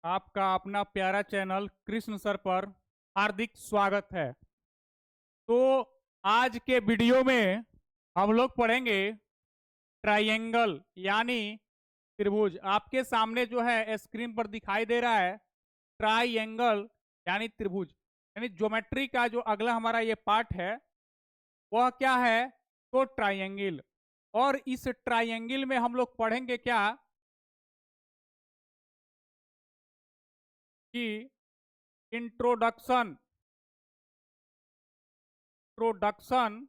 आपका अपना प्यारा चैनल कृष्ण सर पर हार्दिक स्वागत है। तो आज के वीडियो में हम लोग पढ़ेंगे ट्रायंगल यानी त्रिभुज। आपके सामने जो है स्क्रीन पर दिखाई दे रहा है ट्रायंगल यानी त्रिभुज, यानी ज्योमेट्री का जो अगला हमारा ये पार्ट है वह क्या है, तो ट्रायंगल। और इस ट्रायंगल में हम लोग पढ़ेंगे क्या कि इंट्रोडक्शन इंट्रोडक्शन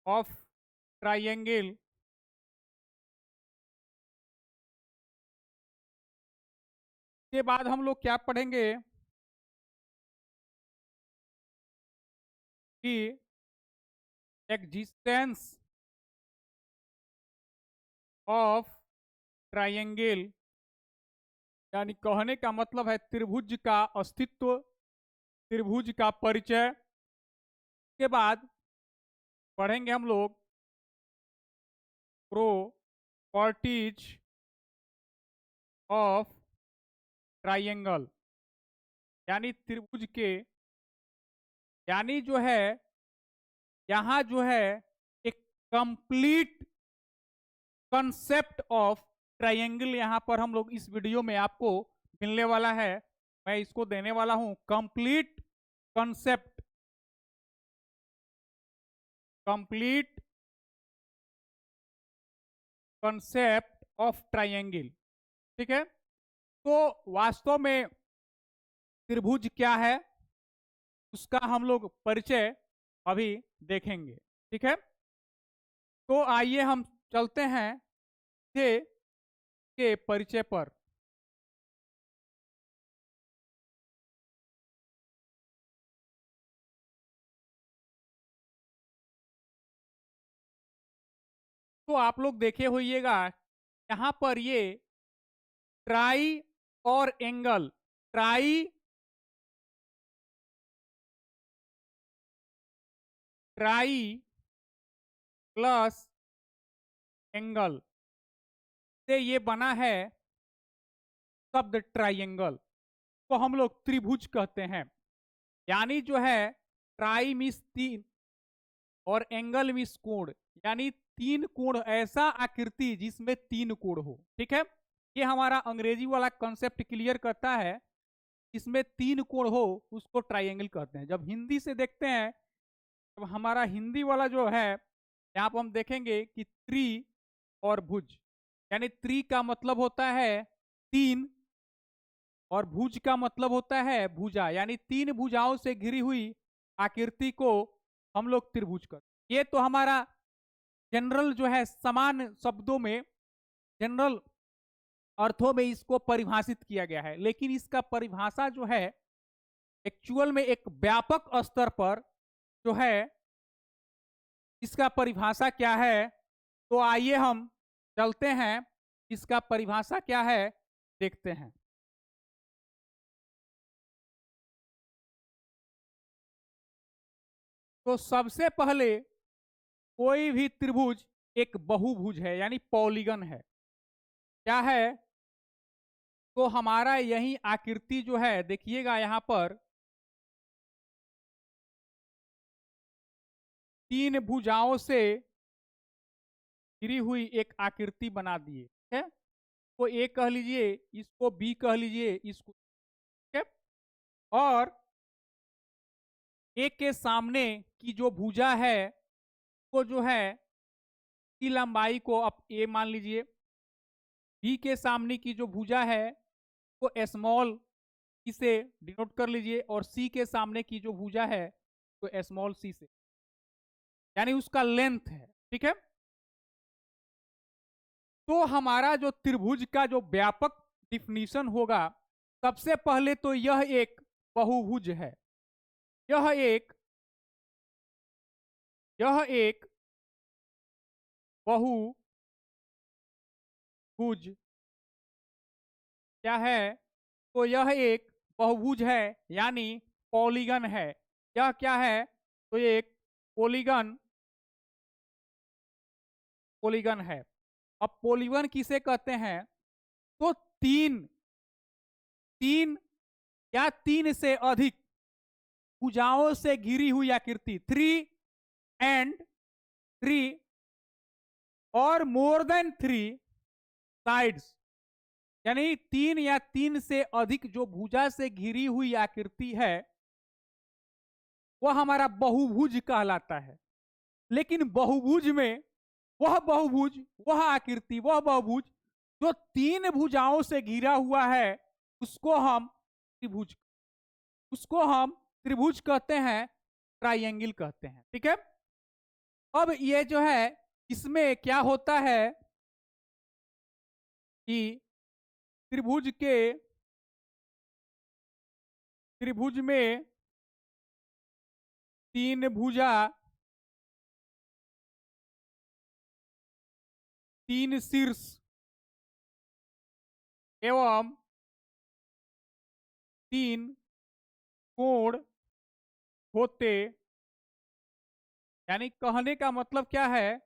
ऑफ ट्रायंगल। के बाद हम लोग क्या पढ़ेंगे कि एग्जिस्टेंस ऑफ ट्रायंगल, यानी कहने का मतलब है त्रिभुज का अस्तित्व, त्रिभुज का परिचय। के बाद पढ़ेंगे हम लोग प्रॉपर्टीज ऑफ ट्रायंगल, यानी त्रिभुज के, यानी जो है यहाँ जो है एक कंप्लीट कंसेप्ट ऑफ ट्रायंगल यहाँ पर हम लोग इस वीडियो में आपको मिलने वाला है। मैं इसको देने वाला हूं complete concept, complete concept of triangle. ठीक है, तो वास्तव में त्रिभुज क्या है उसका हम लोग परिचय अभी देखेंगे। ठीक है, तो आइए हम चलते हैं के परिचय पर। तो आप लोग देखे होइएगा यहाँ पर ये ट्राई और angle, try try plus angle से ये बना है शब्द ट्राइंगल को हम लोग त्रिभुज कहते हैं। यानी जो है ट्राई मीन्स तीन और एंगल मीन्स कोण, यानी तीन कोण, ऐसा आकृति जिसमें तीन कोण हो। ठीक है, ये हमारा अंग्रेजी वाला कॉन्सेप्ट क्लियर करता है, इसमें तीन कोण हो उसको ट्राइंगल कहते हैं। जब हिंदी से देखते हैं, तो हमारा हिंदी वाला जो है यहाँ पर हम देखेंगे कि त्रि और भुज, यानी त्रि का मतलब होता है तीन और भुज का मतलब होता है भुजा, यानी तीन भुजाओं से घिरी हुई आकृति को हम लोग त्रिभुज करते। ये तो हमारा जनरल जो है समान शब्दों में, जनरल अर्थों में इसको परिभाषित किया गया है, लेकिन इसका परिभाषा जो है एक्चुअल में एक व्यापक स्तर पर जो है इसका परिभाषा क्या है। तो आइए हम चलते हैं, इसका परिभाषा क्या है देखते हैं। तो सबसे पहले कोई भी त्रिभुज एक बहुभुज है, यानी पॉलीगन है। क्या है, तो हमारा यही आकृति जो है देखिएगा यहाँ पर तीन भुजाओं से घिरी हुई एक आकृति बना दिए। ठीक है, तो ए कह लीजिए, इसको बी कह लीजिए, इसको। ठीक है, और ए के सामने की जो भुजा है वो जो है की लंबाई को आप ए मान लीजिए, बी के सामने की जो भुजा है वो स्मॉल से डिनोट कर लीजिए, और सी के सामने की जो भुजा है तो स्मॉल सी से, यानी उसका लेंथ है। ठीक है, तो हमारा जो त्रिभुज का जो व्यापक डिफिनीशन होगा, सबसे पहले तो यह एक बहुभुज है। यह एक बहुभुज क्या है, तो यह एक बहुभुज है, यानी पॉलीगन है। यह क्या है, तो एक पॉलीगन पॉलीगन है। अब पॉलीगन किसे कहते हैं, तो तीन तीन या तीन से अधिक भुजाओं से घिरी हुई आकृति, 3 और मोर देन 3 साइड्स, यानी 3 या 3 से अधिक जो भुजा से घिरी हुई आकृति है वह हमारा बहुभुज कहलाता है। लेकिन बहुभुज में वह आकृति, वह बहुभुज जो 3 भुजाओं से घिरा हुआ है उसको हम त्रिभुज कहते हैं, ट्राइएंगल कहते हैं। ठीक है। अब ये जो है इसमें क्या होता है कि त्रिभुज में 3 भुजा, 3 शीर्ष एवं 3 कोण होते, यानी कहने का मतलब क्या है,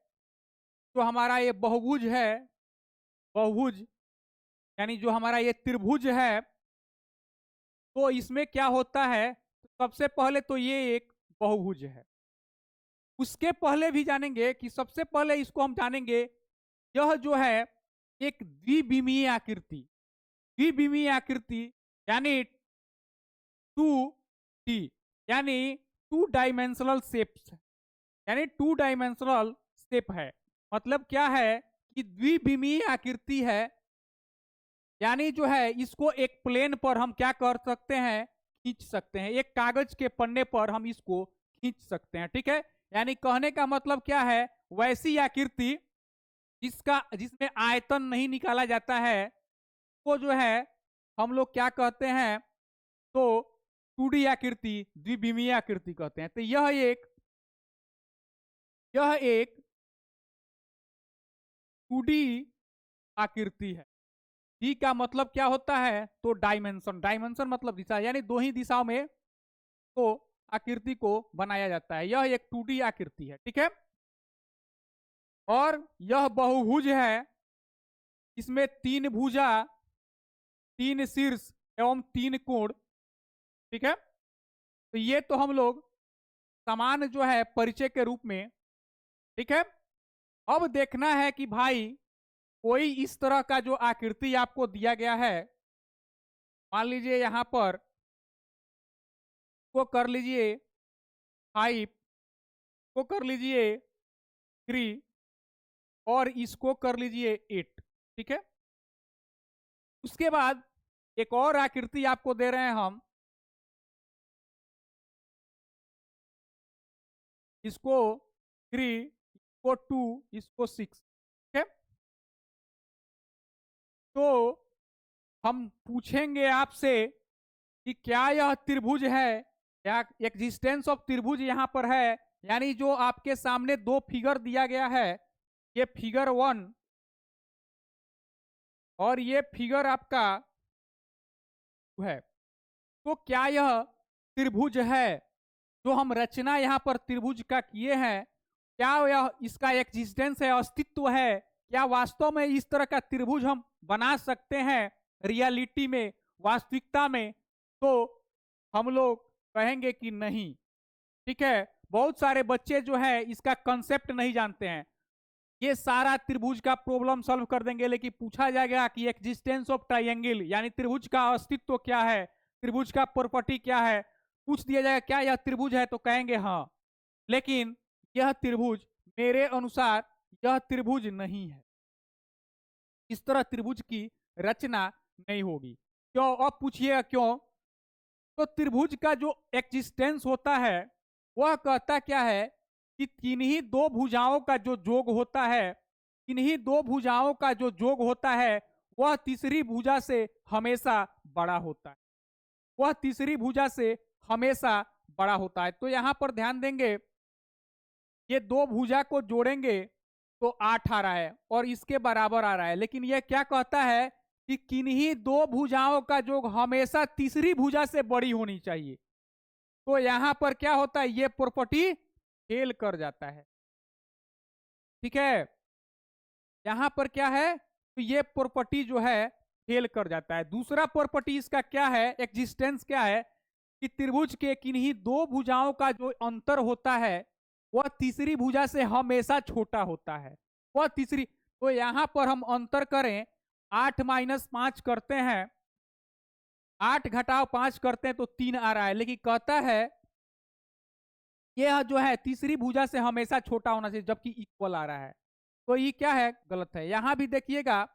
तो हमारा ये बहुभुज है, बहुभुज यानी जो हमारा ये त्रिभुज है, तो इसमें क्या होता है, सबसे पहले तो ये एक बहुभुज है। उसके पहले भी जानेंगे कि सबसे पहले इसको हम जानेंगे, यह जो है एक द्विविमीय आकृति, द्विविमीय आकृति यानी 2D, यानी 2 डायमेंशनल शेप्स, यानी 2 डायमेंशनल शेप है। मतलब क्या है कि द्विविमीय आकृति है, यानी जो है इसको एक प्लेन पर हम क्या कर सकते हैं, खींच सकते हैं, एक कागज के पन्ने पर हम इसको खींच सकते हैं। ठीक है। यानी कहने का मतलब क्या है, वैसी आकृति जिसमें आयतन नहीं निकाला जाता है वो जो है हम लोग क्या कहते हैं, तो 2D आकृति, द्विविमीय आकृति कहते हैं। तो यह एक 2D आकृति है। डी का मतलब क्या होता है, तो डायमेंशन, डायमेंशन मतलब दिशा, यानी 2 ही दिशाओं में तो आकृति को बनाया जाता है। यह एक 2D आकृति है। ठीक है। और यह बहुभुज है, इसमें 3 भुजा, 3 शीर्ष एवं 3 कोण। ठीक है। तो ये तो हम लोग समान जो है परिचय के रूप में। ठीक है। अब देखना है कि भाई कोई इस तरह का जो आकृति आपको दिया गया है, मान लीजिए यहां पर को कर लीजिए 5, को कर लीजिए 3 और इसको कर लीजिए 8। ठीक है। उसके बाद एक और आकृति आपको दे रहे हैं हम, इसको 3, इसको 2, इसको 6। ठीक है। तो हम पूछेंगे आपसे कि क्या यह त्रिभुज है, क्या एग्जिस्टेंस ऑफ त्रिभुज यहां पर है, यानी जो आपके सामने 2 फिगर दिया गया है, ये फिगर 1 और ये फिगर आपका 2 है, तो क्या यह त्रिभुज है, जो हम रचना यहां पर त्रिभुज का किए हैं, क्या यह इसका एग्जिस्टेंस है, अस्तित्व है, क्या वास्तव में इस तरह का त्रिभुज हम बना सकते हैं रियलिटी में, वास्तविकता में, तो हम लोग कहेंगे कि नहीं। ठीक है। बहुत सारे बच्चे जो है इसका कंसेप्ट नहीं जानते हैं, ये सारा त्रिभुज का प्रॉब्लम सॉल्व कर देंगे, लेकिन पूछा जाएगा कि एग्जिस्टेंस ऑफ ट्रायंगल यानी त्रिभुज का अस्तित्व क्या है, त्रिभुज का प्रॉपर्टी क्या है, पूछ दिया जाएगा क्या यह त्रिभुज है, तो कहेंगे हाँ। लेकिन यह त्रिभुज, मेरे अनुसार यह त्रिभुज नहीं है, इस तरह त्रिभुज की रचना नहीं होगी। क्यों? अब पूछिएगा क्यों। तो त्रिभुज का जो एक्जिस्टेंस होता है वह कहता क्या है कि किन्हीं 2 भुजाओं का जो योग होता है, किन्हीं 2 भुजाओं का जो योग होता है वह तीसरी भुजा से हमेशा बड़ा होता है, वह तीसरी भुजा से हमेशा बड़ा होता है। तो यहां पर ध्यान देंगे, ये 2 भुजा को जोड़ेंगे तो 8 आ रहा है और इसके बराबर आ रहा है, लेकिन यह क्या कहता है कि किन्हीं 2 भुजाओं का योग हमेशा तीसरी भुजा से बड़ी होनी चाहिए। तो यहां पर क्या होता है, ये प्रॉपर्टी फेल कर जाता है। ठीक है। यहां पर क्या है, तो ये प्रॉपर्टी जो है फेल कर जाता है। दूसरा प्रॉपर्टी इसका क्या है, एग्जिस्टेंस क्या है, कि त्रिभुज के किन्हीं दो भुजाओं का जो अंतर होता है वह तीसरी भुजा से हमेशा छोटा होता है। वह तीसरी, तो यहां पर हम अंतर करें, 8-5 करते हैं, 8 घटाओ 5 करते हैं तो 3 आ रहा है, लेकिन कहता है यह जो है तीसरी भुजा से हमेशा छोटा होना चाहिए, जबकि इक्वल आ रहा है। तो ये क्या है, गलत है। यहां भी देखिएगा,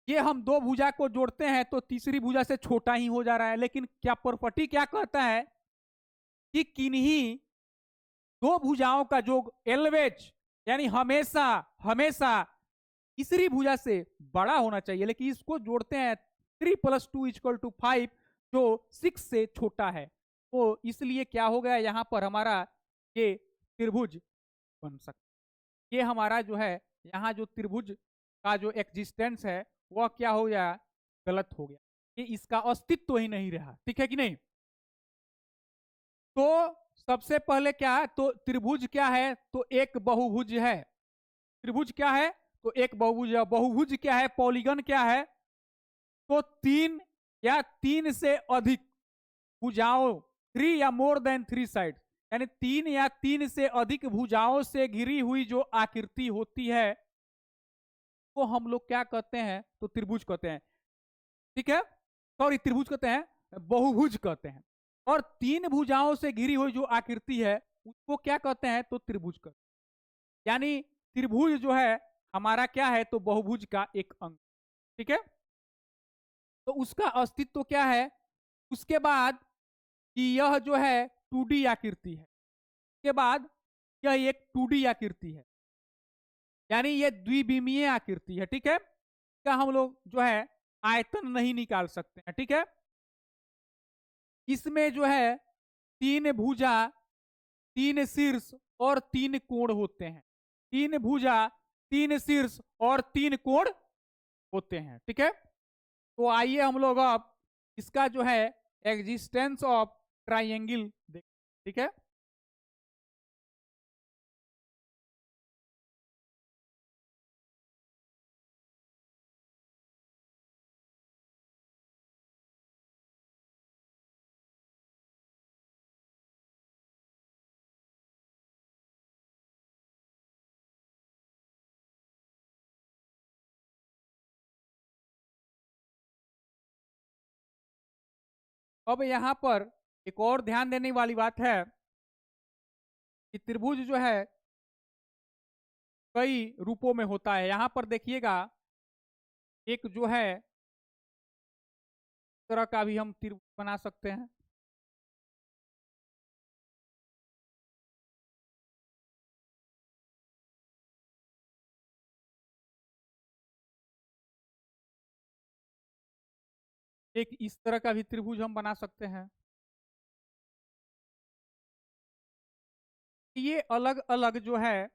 ये हम दो भुजा को जोड़ते हैं तो तीसरी भुजा से छोटा ही हो जा रहा है, लेकिन क्या प्रॉपर्टी क्या कहता है कि किन्हीं दो भुजाओं का योग एलवेज, यानी हमेशा हमेशा तीसरी भुजा से बड़ा होना चाहिए, लेकिन इसको जोड़ते हैं 3 + 2 = 5, जो 6 से छोटा है। तो इसलिए क्या हो गया, यहां पर हमारा ये त्रिभुज बन सकता, ये हमारा जो है यहाँ जो त्रिभुज का जो एग्जिस्टेंस है वह क्या हो गया, गलत हो गया, कि इसका अस्तित्व ही नहीं रहा। ठीक है कि नहीं। तो सबसे पहले क्या है, तो त्रिभुज क्या है, तो एक बहुभुज है। त्रिभुज क्या है, तो एक बहुभुज है। बहुभुज क्या है, पॉलीगन क्या है, तो 3 या 3 से अधिक भुजाओं, 3 या मोर देन 3 साइड, यानी 3 या 3 से अधिक भुजाओं से घिरी हुई जो आकृति होती है वो हम लोग क्या कहते हैं, तो त्रिभुज कहते हैं। ठीक है, सॉरी, त्रिभुज कहते हैं, बहुभुज कहते हैं। और 3 भुजाओं से घिरी हुई जो आकृति है उसको क्या कहते हैं, तो त्रिभुज कहते हैं। यानी त्रिभुज जो है हमारा क्या है, तो बहुभुज का एक अंग। ठीक है, तो उसका अस्तित्व क्या है, उसके बाद कि यह जो है 2D आकृति है, उसके बाद यह एक 2D आकृति है, यानी ये द्विविमीय आकृति है। ठीक है, का हम लोग जो है आयतन नहीं निकाल सकते हैं। ठीक है, इसमें जो है 3 भुजा, 3 शीर्ष और 3 कोण होते हैं। 3 भुजा, 3 शीर्ष और 3 कोण होते हैं। ठीक है, तो आइए हम लोग अब इसका जो है एग्जिस्टेंस ऑफ ट्राइंगल देखें। ठीक है, अब यहां पर एक और ध्यान देने वाली बात है कि त्रिभुज जो है कई रूपों में होता है। यहां पर देखिएगा, एक जो है इस तरह का भी हम त्रिभुज बना सकते हैं। एक इस तरह का भी त्रिभुज हम बना सकते हैं। ये अलग अलग जो है,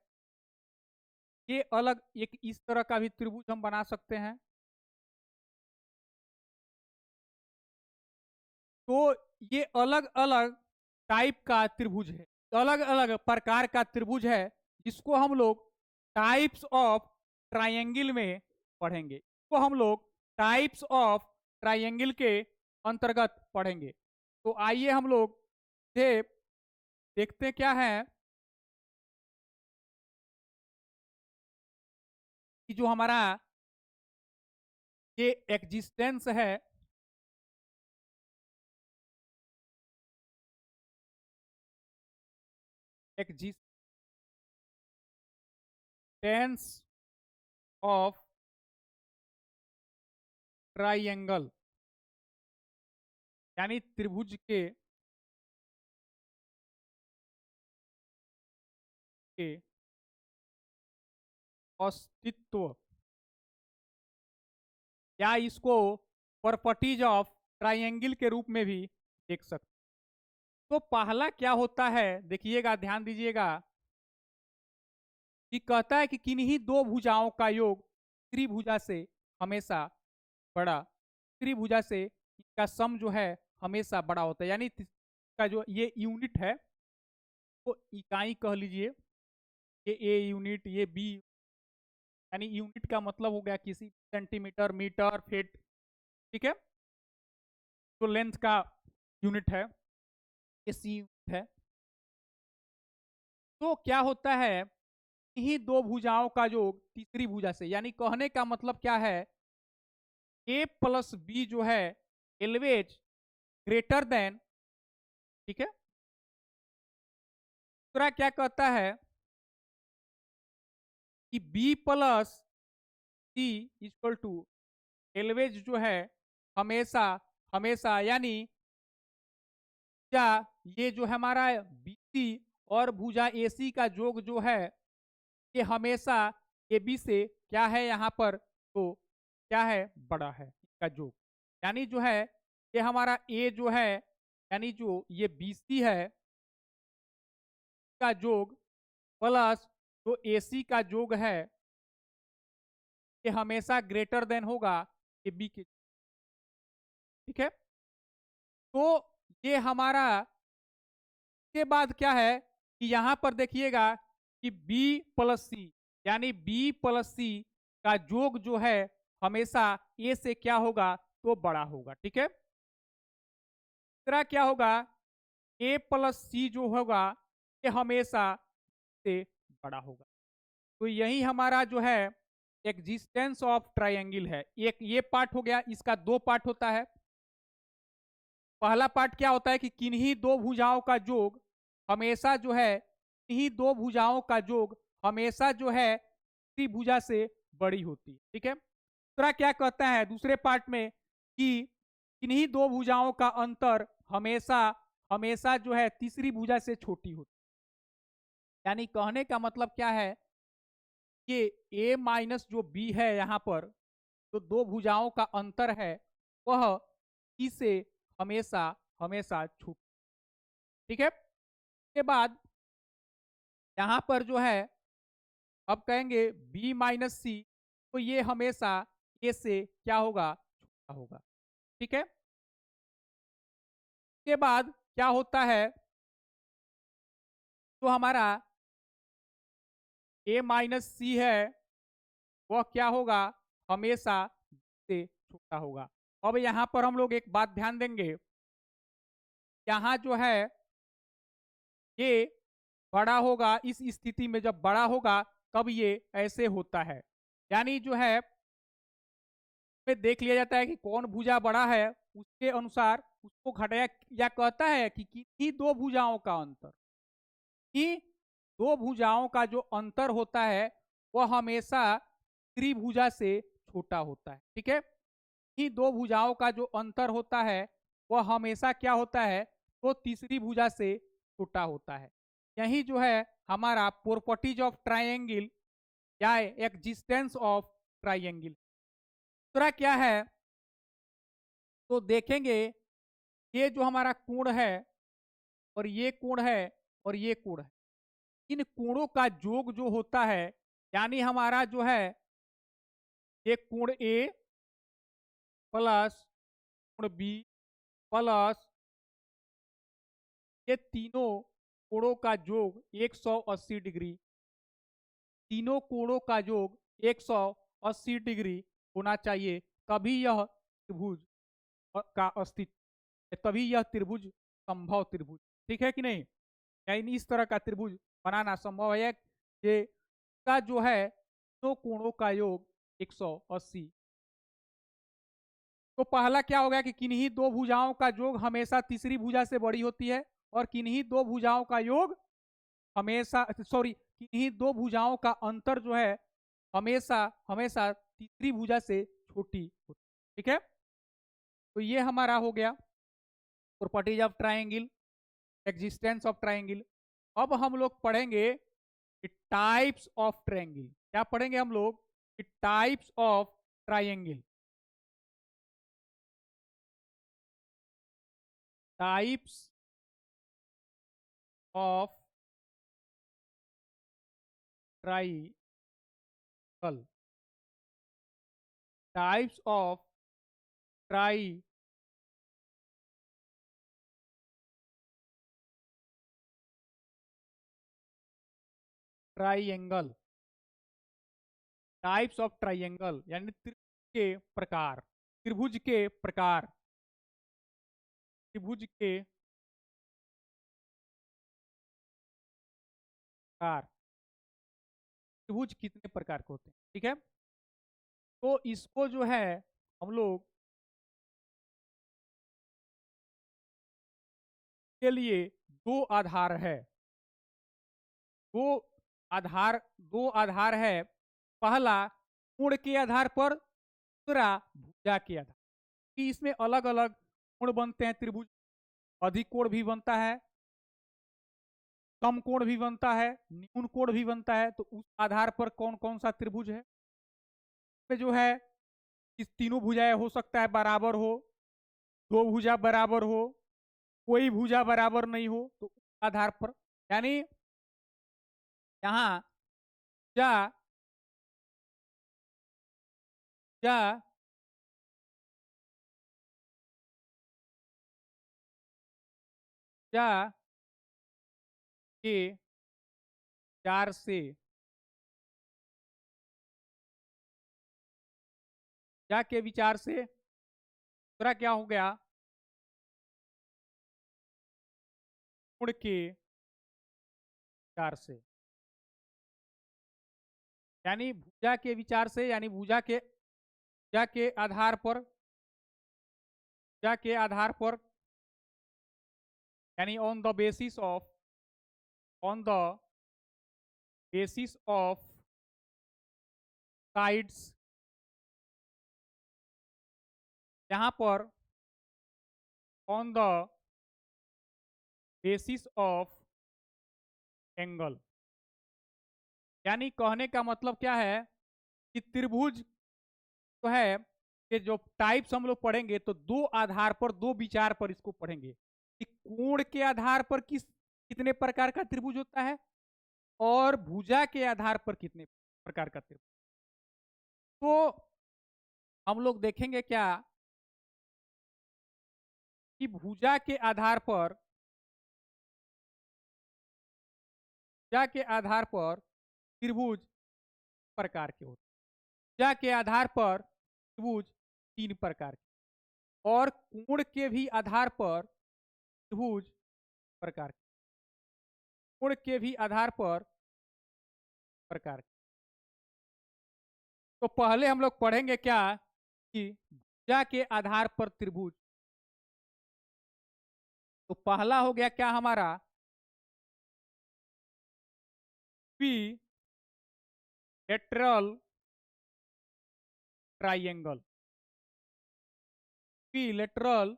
ये अलग, एक इस तरह का भी त्रिभुज हम बना सकते हैं। तो ये अलग अलग टाइप का त्रिभुज है, अलग अलग प्रकार का त्रिभुज है, जिसको हम लोग टाइप्स ऑफ ट्रायंगल में पढ़ेंगे। इसको हम लोग टाइप्स ऑफ ट्रायंगल के अंतर्गत पढ़ेंगे। तो आइए हम लोग देखते क्या है कि जो हमारा ये एग्जिस्टेंस है, एग्जिस्टेंस ऑफ ट्राइंगल, यानी त्रिभुज के अस्तित्व, या इसको प्रॉपर्टीज ऑफ ट्राइंगल के रूप में भी देख सकते। तो पहला क्या होता है, देखिएगा, ध्यान दीजिएगा, कि कहता है कि किन्हीं दो भुजाओं का योग त्रिभुजा से हमेशा बड़ा, त्रिभुजा से इसका सम जो है हमेशा बड़ा होता है। यानी का जो ये यूनिट है वो इकाई कह लीजिए, ये ए यूनिट, ये बी, यानी यूनिट का मतलब हो गया किसी सेंटीमीटर, मीटर, फीट, ठीक है। तो लेंथ का यूनिट है, एसी यूनिट है। तो क्या होता है, इन्हीं दो भुजाओं का योग तीसरी भुजा से, यानी कहने का मतलब क्या है, ए प्लस बी जो है एलवेज ग्रेटर देन, ठीक है। दूसरा क्या कहता है कि b plus c equal to always जो है हमेशा, हमेशा यानी भुजा ये जो है हमारा बीसी और भुजा एसी का योग जो है ये हमेशा ए बी से क्या है यहाँ पर, तो क्या है, बड़ा है इसका योग। यानी जो है ये हमारा ए जो है, यानी जो ये बी सी है का योग प्लस जो ए सी का योग है ये हमेशा ग्रेटर देन होगा ए बी के, ठीक है। तो ये हमारा के बाद क्या है कि यहां पर देखिएगा कि B प्लस सी, यानी B प्लस सी का योग जो है हमेशा ए से क्या होगा, तो बड़ा होगा, ठीक है। तीसरा क्या होगा, ए प्लस सी जो होगा ये हमेशा से बड़ा होगा। तो यही हमारा जो है एग्जिस्टेंस ऑफ ट्रायंगल है। एक ये पार्ट हो गया, इसका दो पार्ट होता है। पहला पार्ट क्या होता है कि किन्हीं दो भुजाओं का योग हमेशा जो है, किन्हीं दो भुजाओं का योग हमेशा जो है त्रिभुजा से बड़ी होती है, ठीक है। दूसरा क्या कहता है दूसरे पार्ट में कि किन्हीं दो भुजाओं का अंतर हमेशा, हमेशा जो है तीसरी भुजा से छोटी होती है। यानी कहने का मतलब क्या है, ये ए माइनस जो बी है यहाँ पर, जो दो भुजाओं का अंतर है वह ई से हमेशा, हमेशा छोटी, ठीक है। के बाद यहां पर जो है अब कहेंगे बी माइनस सी, तो ये हमेशा ए से क्या होगा, छोटा होगा, ठीक है। के बाद क्या होता है, तो हमारा ए माइनस सी है वह क्या होगा, हमेशा से छोटा होगा। अब यहां पर हम लोग एक बात ध्यान देंगे, यहां जो है ये बड़ा होगा, इस स्थिति में जब बड़ा होगा तब ये ऐसे होता है। यानी जो है में देख लिया जाता है कि कौन भुजा बड़ा है, उसके अनुसार उसको घटाया, या कहता है कि किन्हीं दो भुजाओं का अंतर, कि दो भुजाओं का जो अंतर होता है वह हमेशा त्रिभुजा से छोटा होता है, ठीक है। ही दो भुजाओं का जो अंतर होता है वह हमेशा क्या होता है, तो तीसरी भुजा से छोटा होता है। यही जो है हमारा प्रॉपर्टीज ऑफ ट्राइंगल या एग्जिस्टेंस ऑफ ट्राइंगल। दूसरा क्या है, तो देखेंगे ये जो हमारा कोण है और ये कोण है और ये कोण है, इन कोणों का योग जो होता है, यानी हमारा जो है ये कोण ए प्लस कोण बी प्लस ये तीनों कोणों का योग 180 डिग्री, तीनों कोणों का योग 180 डिग्री होना चाहिए, तभी यह त्रिभुज का अस्तित्व, तभी यह त्रिभुज संभव त्रिभुज, ठीक है कि नहीं। यानी इस तरह का त्रिभुज बनाना संभव है कि का जो है दो कोणों का योग 180। तो पहला क्या हो गया कि किन्हीं दो भुजाओं का योग हमेशा तीसरी भुजा से बड़ी होती है, और किन्हीं दो भुजाओं का योग हमेशा, सॉरी, किन्हीं दो भुजाओं का अंतर जो है हमेशा, हमेशा तीसरी भुजा से छोटी होती है, ठीक है। तो ये हमारा हो गया properties of triangle, existence of triangle. अब हम लोग पढ़ेंगे टाइप्स ऑफ ट्राइंगल। क्या पढ़ेंगे हम लोग, types of triangle, types of triangle, types of triangle. Types of triangle यानी त्रिभुज के प्रकार, त्रिभुज के प्रकार, त्रिभुज के प्रकार, त्रिभुज कितने प्रकार के होते हैं, ठीक है। तो इसको जो है हम लोग के लिए दो आधार है, दो दो आधार है। पहला कोण के आधार पर, दूसरा भुजा के आधार, कि इसमें अलग अलग कोण बनते हैं त्रिभुज, अधिक कोण भी बनता है, कम कोण भी बनता है, न्यून कोण भी बनता है। तो उस आधार पर कौन कौन सा त्रिभुज है, इसमें जो है इस तीनों भुजाएं हो सकता है बराबर हो, दो भुजा बराबर हो, कोई भुजा बराबर नहीं हो, तो उस आधार पर, यानी यहाँ जा जा जा के चार से, जा के विचार से दूसरा क्या हो गया, गुण के विचार से, यानी भुजा के विचार से, यानी भुजा के आधार पर, भुजा के आधार पर, यानी on the basis of sides, यहां पर on the basis of angle, यानी कहने का मतलब क्या है कि त्रिभुज तो है कि जो टाइप्स हम लोग पढ़ेंगे तो दो आधार पर, दो विचार पर इसको पढ़ेंगे कि कोण के आधार पर कितने प्रकार का त्रिभुज होता है और भुजा के आधार पर कितने प्रकार का त्रिभुज। तो हम लोग देखेंगे क्या कि भुजा के आधार पर, भुजा के आधार पर त्रिभुज प्रकार के होते हैं, भुजा के आधार पर त्रिभुज तीन प्रकार के, और कोण के भी आधार पर त्रिभुज प्रकार के, कोण के भी आधार पर प्रकार के। तो पहले हम लोग पढ़ेंगे क्या कि भुजा के आधार पर त्रिभुज। तो पहला हो गया क्या हमारा, P lateral triangle, P lateral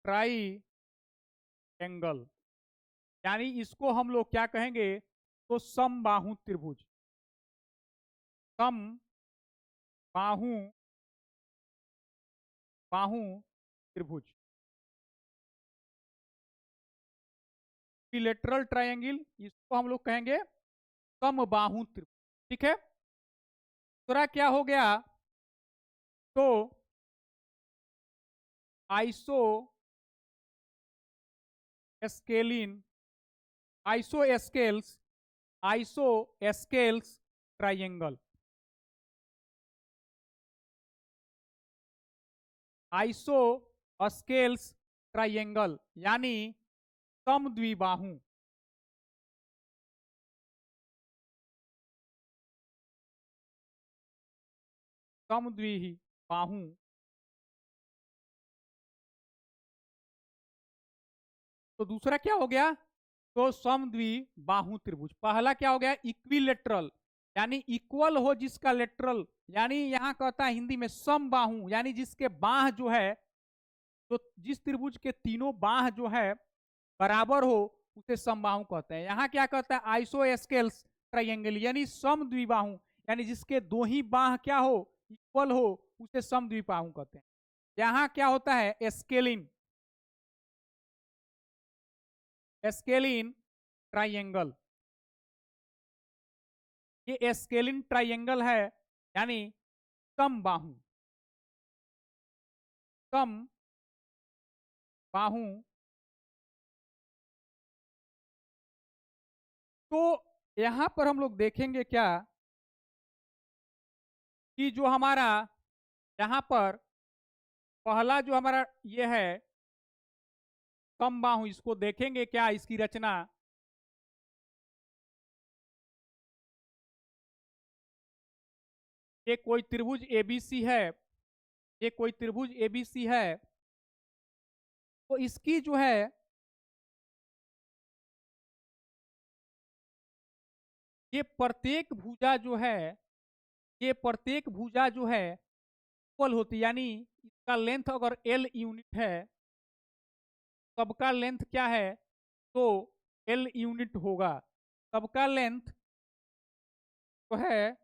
triangle, यानी इसको हम लोग क्या कहेंगे, तो समबाहु त्रिभुज, समबाहु बाहु त्रिभुज, बिलेटरल ट्रायंगल, इसको हम लोग कहेंगे समबाहु त्रिभुज, ठीक है। दूसरा क्या हो गया, तो iso scalene, iso scales triangle, iso scales triangle, यानी समद्विबाहु, समद्विबाहु। तो दूसरा क्या हो गया, तो समद्विबाहु त्रिभुज। पहला क्या हो गया, इक्विलेटरल, यानी इक्वल हो जिसका लेटरल, यानी यहां कहता है हिंदी में समबाहु, यानी जिसके बाह जो है, तो जिस त्रिभुज के तीनों बाह जो है बराबर हो उसे समबाहु कहते हैं। यहां क्या कहता है, आइसोस्केल्स ट्रायंगल, यानी समद्विबाहु, यानी जिसके दो ही बाह क्या हो, इक्वल हो, उसे समद्विबाहु कहते हैं। यहां क्या होता है, स्केलिन, स्केलिन ट्रायंगल, ये स्केलिन ट्रायंगल है, यानी समबाहु, समबाहु। तो यहां पर हम लोग देखेंगे क्या कि जो हमारा यहां पर पहला जो हमारा ये है समबाहु, इसको देखेंगे क्या इसकी रचना। ये कोई त्रिभुज एबीसी है, ये कोई त्रिभुज एबीसी है, तो इसकी जो है ये प्रत्येक भुजा जो है, ये प्रत्येक भुजा जो है इक्वल होती, यानी इसका लेंथ अगर एल यूनिट है, सबका लेंथ क्या है, तो एल यूनिट होगा। सबका लेंथ तो है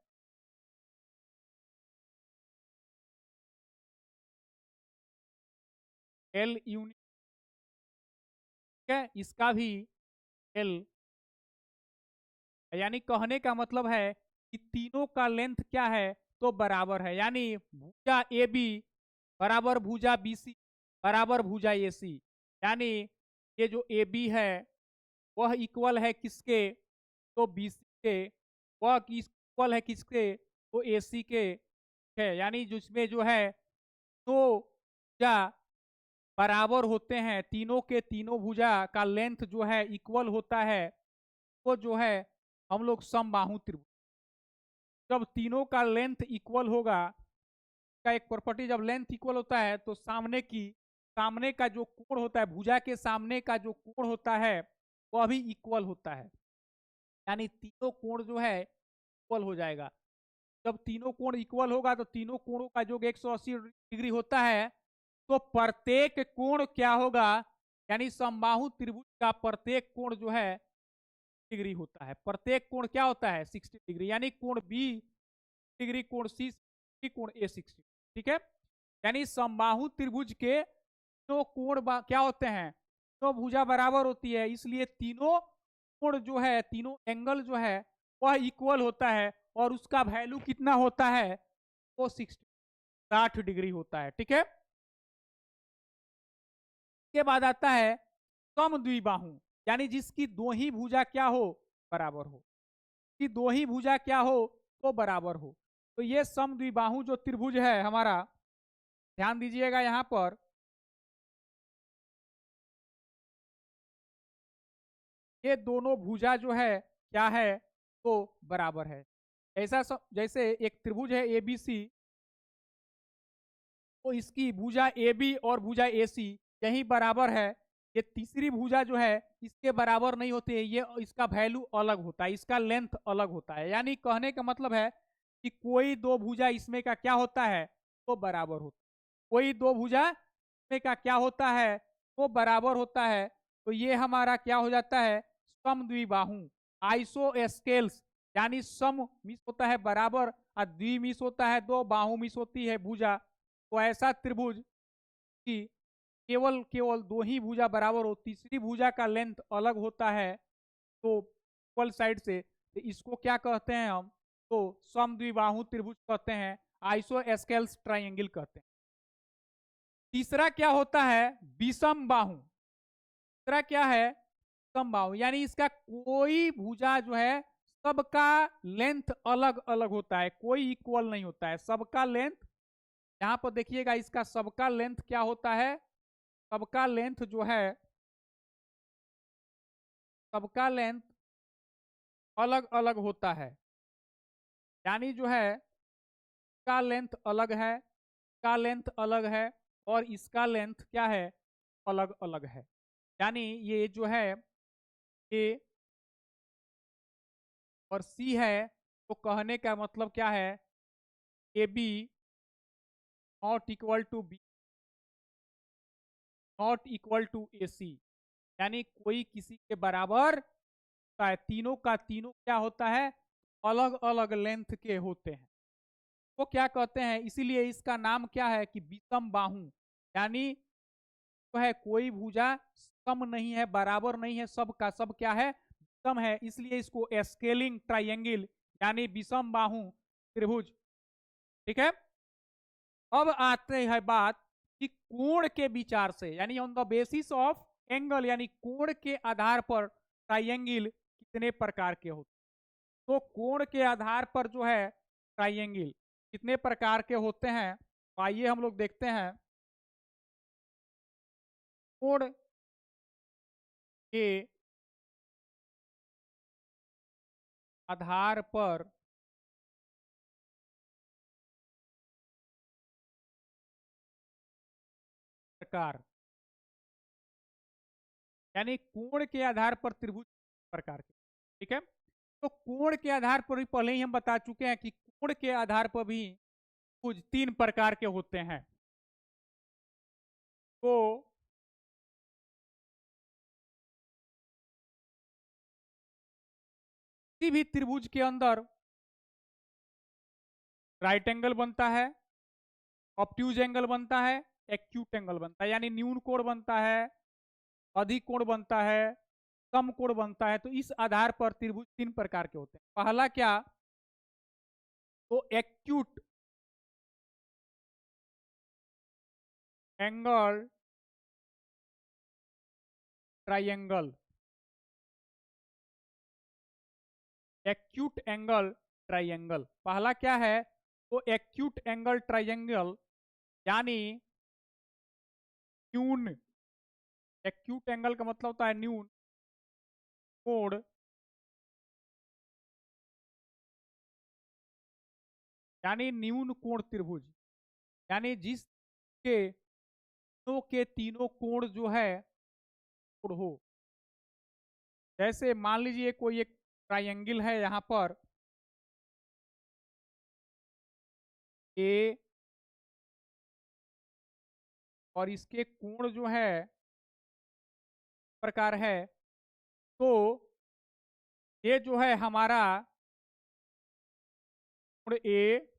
एल यूनिट, है इसका भी एल, यानी कहने का मतलब है कि तीनों का लेंथ क्या है, तो बराबर है। यानी भुजा ए बी बराबर भुजा बी सी बराबर भुजा ए सी, यानी ये जो ए बी है वह इक्वल है किसके, तो बी सी के, वह इक्वल है किसके, तो ए सी के है। यानी जिसमें जो है दो भुजा बराबर होते हैं, तीनों के तीनों भुजा का लेंथ जो है इक्वल होता है, वो जो है हम लोग समबाहु त्रिभुज। जब तीनों का लेंथ इक्वल होगा, का एक प्रॉपर्टी, जब लेंथ इक्वल होता है तो सामने का जो कोण होता है, भुजा के सामने का जो कोण होता है वह भी इक्वल होता है, यानी तीनों कोण जो है इक्वल हो जाएगा। जब तीनों कोण इक्वल होगा तो तीनों कोणों का जो 180 डिग्री होता है, तो प्रत्येक कोण क्या होगा, यानी समबाहु त्रिभुज का प्रत्येक कोण जो है डिग्री होता है। प्रत्येक कोण क्या होता है 60 डिग्री, यानी कोण बी डिग्री, कोण सी कोण ए 60, ठीक है। यानी समबाहु त्रिभुज के दो कोण क्या होते हैं, तो भुजा बराबर होती है, इसलिए तीनों कोण जो है, तीनों एंगल जो है वह इक्वल होता है, और उसका वैल्यू कितना होता है, वो 60 डिग्री होता है, ठीक है। के बाद आता है समद्विबाहु, यानी जिसकी दो ही भुजा क्या हो, बराबर हो, कि दो ही भुजा क्या हो, तो बराबर हो। तो ये समद्विबाहु जो त्रिभुज है हमारा, ध्यान दीजिएगा यहां पर, ये दोनों भुजा जो है क्या है, तो बराबर है। ऐसा जैसे एक त्रिभुज है एबीसी, तो इसकी भुजा ए बी और भुजा ए सी यही बराबर है। ये तीसरी भुजा जो है इसके बराबर नहीं होती है, ये इसका वैल्यू अलग होता है, इसका लेंथ अलग होता है। यानी कहने का मतलब है कि कोई दो भुजा इसमें का क्या होता है, तो बराबर होता है, कोई दो भुजा इसमें का क्या होता है, तो बराबर होता है। तो ये हमारा क्या हो जाता है, समद्विबाहु। आइसो स्केल्स, यानी सम मिस होता है बराबर, और द्वि मिस होता है दो, बाहु मिस होती है भुजा। तो ऐसा त्रिभुज की केवल केवल दो ही भुजा बराबर हो, तीसरी भुजा का लेंथ अलग होता है, तो इक्वल साइड से, तो इसको क्या कहते हैं हम, तो समद्विबाहु त्रिभुज कहते हैं, आइसोस्केल्स ट्राइंगल कहते हैं। तीसरा क्या होता है, विषम बाहु। तीसरा क्या है, समबाहु, यानी इसका कोई भुजा जो है सबका लेंथ अलग अलग होता है, कोई इक्वल नहीं होता है, सबका लेंथ, यहां पर देखिएगा इसका सबका लेंथ क्या होता है, सबका लेंथ जो है, सबका लेंथ अलग अलग होता है, यानी जो है का लेंथ अलग है, का लेंथ अलग है, और इसका लेंथ क्या है, अलग अलग है। यानी ये जो है ए और सी है, तो कहने का मतलब क्या है, A B not equal to B not equal to A C, यानी कोई किसी के बराबर होता है, तीनों का तीनों क्या होता है, अलग अलग लेंथ के होते हैं। वो क्या कहते हैं, इसीलिए इसका नाम क्या है कि विषम बाहु, यानी जो है कोई भुजा सम नहीं है, बराबर नहीं है, सब का सब क्या है, विषम है, इसलिए इसको स्केलिंग ट्राइंगल यानी विषम बाहु त्रिभुज, ठीक है। अब आते हैं बात कि कोण के विचार से, यानी on the basis of angle, यानी कोण के आधार पर ट्राइंगल कितने प्रकार के होते हैं। तो कोण के आधार पर जो है ट्राइंगल कितने प्रकार के होते हैं, तो आइए हम लोग देखते हैं। कोण के आधार पर प्रकार, यानी कोण के आधार पर त्रिभुज प्रकार के, ठीक है। तो कोण के आधार पर भी पहले ही हम बता चुके हैं कि कोण के आधार पर भी कुछ 3 प्रकार के होते हैं। तो किसी भी त्रिभुज के अंदर राइट एंगल बनता है, ऑब्ट्यूज एंगल बनता है, एक्यूट एंगल बनता है, यानी न्यून कोण बनता है, अधिक कोण बनता है, सम कोण बनता है। तो इस आधार पर त्रिभुज 3 प्रकार के होते हैं। पहला क्या, तो acute angle triangle, acute angle triangle पहला क्या है, तो एक्यूट एंगल ट्राइंगल यानी न्यून, एक्यूट एंगल का मतलब होता है न्यून कोण, यानी न्यून कोण त्रिभुज, यानी जिस के तीनों कोण जो है कोण हो। जैसे मान लीजिए कोई एक ट्राइंगल है यहां पर ए, और इसके कोण जो है प्रकार है, तो ये जो है हमारा कोण ए,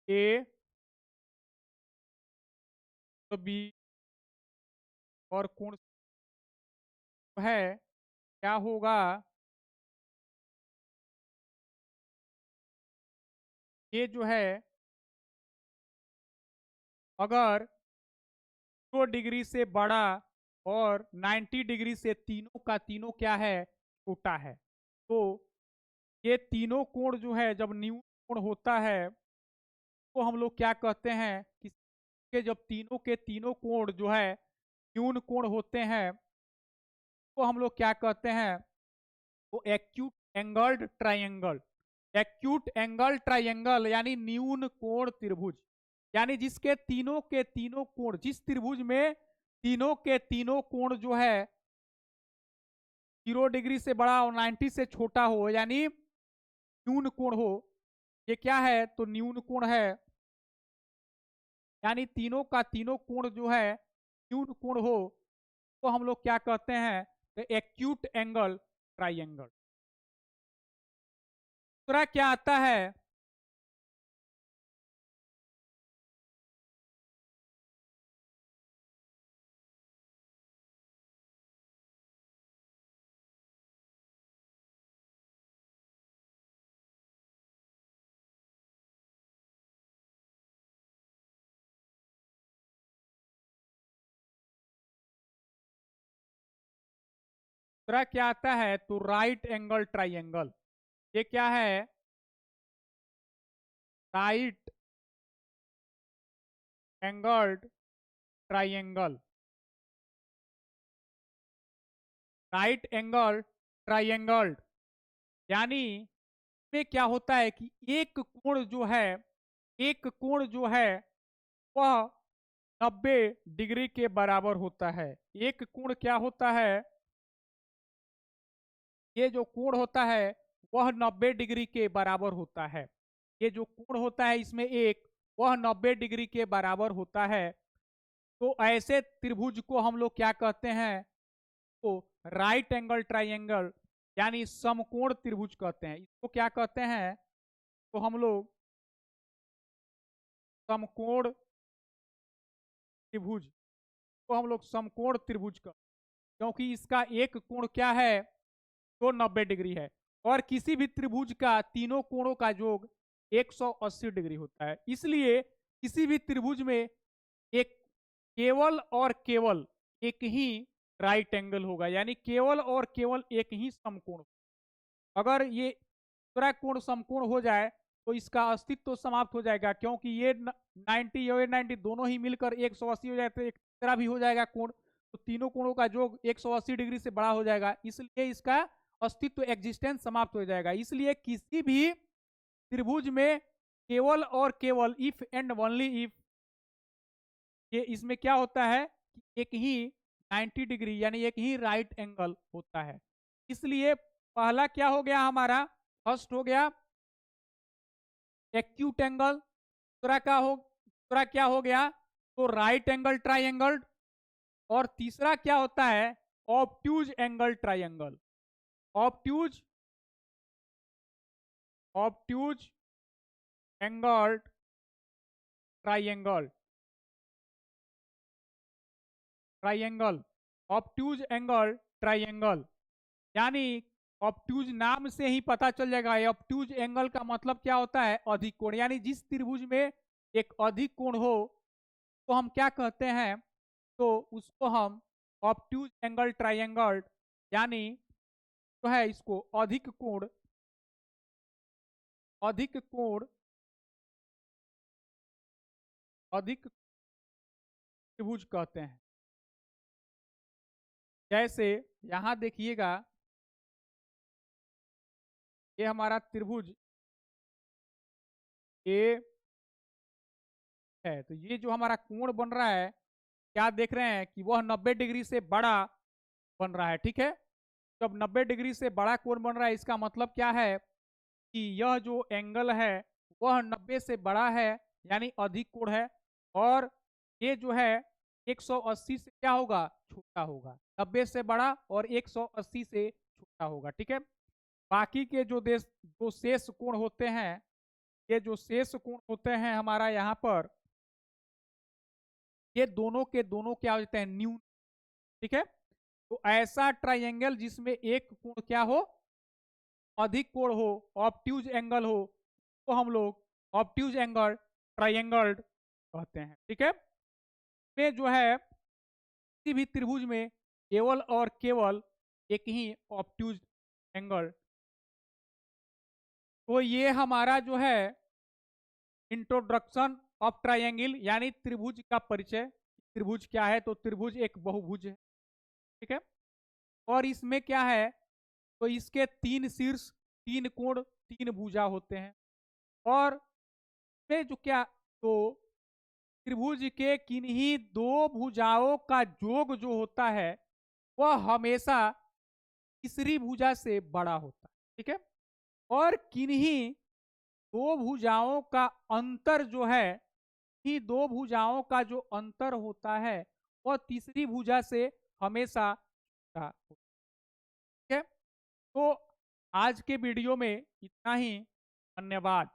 ए तो बी, और कोण है क्या होगा, ये जो है अगर 0 डिग्री से बड़ा और 90 डिग्री से तीनों का तीनों क्या है, छोटा है, तो ये तीनों कोण जो है जब न्यून कोण होता है तो हम लोग क्या कहते हैं कि के जब तीनों के तीनों कोण जो है न्यून कोण होते हैं तो हम लोग क्या कहते हैं, तो acute angled triangle, acute angle triangle यानी न्यून कोण त्रिभुज, यानी जिसके तीनों के तीनों कोण, जिस त्रिभुज में तीनों के तीनों कोण जो है 0 डिग्री से बड़ा और 90 से छोटा हो, यानी न्यून कोण हो। ये क्या है, तो न्यून कोण है, यानी तीनों का तीनों कोण जो है न्यून कोण हो, तो हम लोग क्या कहते हैं, तो एक्यूट एंगल ट्राइंगल। दूसरा क्या आता है, दूसरा क्या आता है, तो राइट एंगल ट्राइंगल। ये क्या है, right angled triangle, right angle triangle, यानी में क्या होता है कि एक कोण जो है, एक कोण जो है वह 90 डिग्री के बराबर होता है। एक कोण क्या होता है, ये जो कोण होता है वह 90 डिग्री के बराबर होता है। ये जो कोण होता है इसमें एक, वह 90 डिग्री के बराबर होता है। तो ऐसे त्रिभुज को हम लोग क्या कहते हैं, तो राइट एंगल ट्राइंगल यानी समकोण त्रिभुज कहते हैं। इसको क्या कहते हैं, तो हम लोग समकोण त्रिभुज, तो हम लोग समकोण त्रिभुज का, क्योंकि इसका एक कोण क्या है, तो 90 डिग्री है, और किसी भी त्रिभुज का तीनों कोणों का योग 180 डिग्री होता है। इसलिए किसी भी त्रिभुज में एक केवल और केवल एक ही राइट एंगल होगा, यानी केवल और केवल एक ही समकोण। अगर ये दूसरा कोण समकोण हो जाए तो इसका अस्तित्व तो समाप्त हो जाएगा, क्योंकि ये 90 और 90 दोनों ही मिलकर 180 हो जाए तो एक तरह भी हो जाएगा कोण, तो तीनों कोणों का योग 180 डिग्री से बड़ा हो जाएगा, इसलिए इसका अस्तित्व एग्जिस्टेंस समाप्त हो जाएगा। इसलिए किसी भी त्रिभुज में केवल और केवल इफ एंड ओनली इफ ये इसमें क्या होता है कि एक ही 90 डिग्री यानी एक ही राइट एंगल होता है। इसलिए पहला क्या हो गया हमारा, फर्स्ट हो गया एक्यूट एंगल, दूसरा क्या हो गया तो राइट एंगल ट्राइंगल, और तीसरा क्या होता है obtuse angle triangle. Obtuse obtuse angle triangle triangle obtuse angle triangle, यानी ऑब्ट्यूज नाम से ही पता चल जाएगा। ऑब्ट्यूज एंगल का मतलब क्या होता है, अधिक कोण, यानी जिस त्रिभुज में एक अधिक कोण हो तो हम क्या कहते हैं, तो उसको हम ऑब्ट्यूज एंगल ट्राइंगल, यानी तो है इसको अधिक कोण अधिक त्रिभुज कहते हैं। जैसे यहां देखिएगा, ये हमारा त्रिभुज ए है, तो ये जो हमारा कोण बन रहा है, क्या देख रहे हैं कि वह 90 डिग्री से बड़ा बन रहा है, ठीक है। जब 90 डिग्री से बड़ा कोण बन रहा है, इसका मतलब क्या है कि यह जो एंगल है वह 90 से बड़ा है, यानी अधिक कोण है, और ये जो है 180 से क्या होगा, छोटा होगा। 90 से बड़ा और 180 से छोटा होगा, ठीक है। बाकी के जो शेष कोण होते हैं, ये जो शेष कोण होते हैं हमारा यहाँ पर, ये दोनों के दोनों क्या हो जाते हैं, न्यून, ठीक है। तो ऐसा ट्राइंगल जिसमें एक कोण क्या हो, अधिक कोण हो, ऑब्ट्यूज एंगल हो, तो हम लोग ऑब्ट्यूज एंगल ट्राइंगल कहते हैं, ठीक है। में जो है किसी भी त्रिभुज में केवल और केवल एक ही ऑब्ट्यूज एंगल। तो ये हमारा जो है इंट्रोडक्शन ऑफ ट्राइंगल, यानी त्रिभुज का परिचय। त्रिभुज क्या है, तो त्रिभुज एक बहुभुज है, ठीक है। और इसमें क्या है, तो इसके 3 शीर्ष, 3 कोण, 3 भुजा होते हैं, और में जो क्या, तो त्रिभुज के किन्हीं 2 भुजाओं का योग जो होता है वह हमेशा तीसरी भुजा से बड़ा होता है, ठीक है। और किन्हीं 2 भुजाओं का अंतर जो है, ही 2 भुजाओं का जो अंतर होता है वह तीसरी भुजा से हमेशा छोटा होता है, ठीक है। तो आज के वीडियो में इतना ही, धन्यवाद।